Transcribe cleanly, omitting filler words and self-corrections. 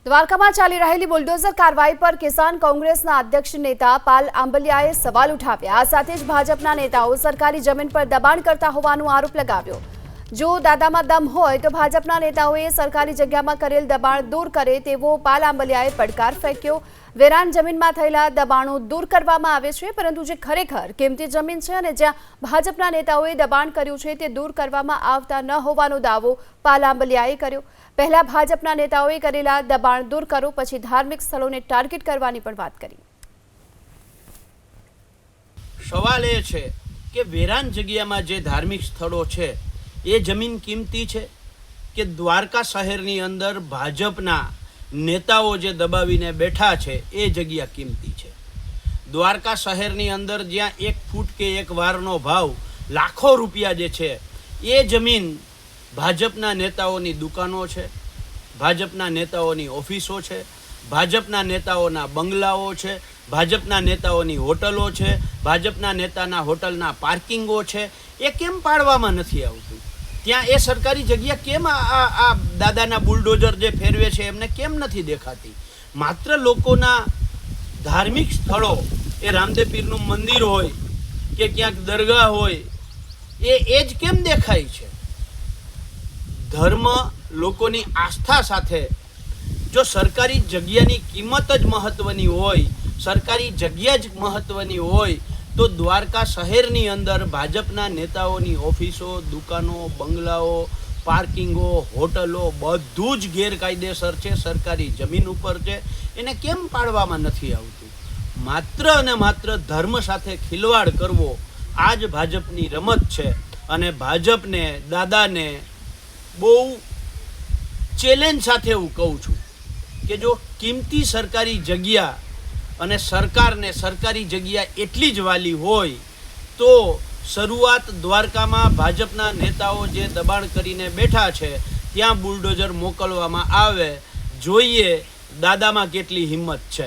દ્વારકામાં ચાલી રહેલી બુલડોઝર કાર્યવાહી પર કિસાન કોંગ્રેસના અધ્યક્ષ નેતા પાલ આંબલિયાએ સવાલ ઉઠાવ્યા। આ સાથે જ ભાજપના નેતાઓ સરકારી જમીન પર દબાણ કરતા હોવાનો આરોપ લગાવ્યો। જો દાદામાં દમ હોય તો ભાજપના નેતાઓએ સરકારી જગ્યામાં કરેલ દબાણ દૂર કરે તેવો પાલ આંબલિયાએ પડકાર ફેંક્યો। વેરાન જમીનમાં થયેલા દબાણો દૂર કરવામાં આવે છે, પરંતુ જે ખરેખર કિંમતી જમીન છે અને જ્યાં ભાજપના નેતાઓએ દબાણ કર્યું છે તે દૂર કરવામાં આવતા ન હોવાનો દાવો પાલ આંબલિયાએ કર્યો। પહેલા ભાજપના નેતાઓએ કરેલા દબાણ દૂર કરો, પછી ધાર્મિક સ્થળોને ટાર્ગેટ કરવાની પણ વાત કરી। સવાલ એ છે કે વેરાન જગ્યામાં જે ધાર્મિક સ્થળો છે એ જમીન કિંમતી છે કે દ્વારકા શહેરની અંદર ભાજપના નેતાઓ જે દબાવીને બેઠા છે એ જગ્યા કિંમતી છે। દ્વારકા શહેરની અંદર જ્યાં 1 ફૂટ કે 1 વારનો ભાવ લાખો રૂપિયા જે છે એ જમીન ભાજપના નેતાઓની દુકાનો છે, ભાજપના નેતાઓની ઓફિસો છે, ભાજપના નેતાઓના બંગલાઓ છે, ભાજપના નેતાઓની હોટલો છે, ભાજપના નેતાના હોટલના પાર્કિંગો છે। એ કેમ પાડવામાં નથી આવતું? ત્યાં એ સરકારી જગ્યા કેમ આ દાદાના બુલડોઝર જે ફેરવે છે એમને કેમ નથી દેખાતી? માત્ર લોકોના ધાર્મિક સ્થળો, એ રામદેવ પીરનું મંદિર હોય કે ક્યાંક દરગાહ હોય, એ જ કેમ દેખાય છે? ધર્મ, લોકોની આસ્થા સાથે જો સરકારી જગ્યાની કિંમત જ મહત્વની હોય, સરકારી જગ્યા જ મહત્વની હોય, તો દ્વારકા શહેરની અંદર ભાજપના નેતાઓની ઓફિસો, દુકાનો, બંગલાઓ, પાર્કિંગો, હોટલો બધું જ ગેરકાયદેસર છે, સરકારી જમીન ઉપર છે, એને કેમ પાડવામાં નથી આવતું? માત્ર અને માત્ર ધર્મ સાથે ખિલવાડ કરવો આ જ ભાજપની રમત છે। અને ભાજપને, દાદાને બહુ ચેલેન્જ સાથે હું કહું છું કે જો કિંમતી સરકારી જગ્યા અને સરકારને સરકારી જગ્યા એટલી જ વાલી હોય તો શરૂઆત દ્વારકામાં ભાજપના નેતાઓ જે દબાણ કરીને બેઠા છે ત્યાં બુલડોઝર મોકલવામાં આવે। જોઈએ દાદામાં કેટલી હિંમત છે।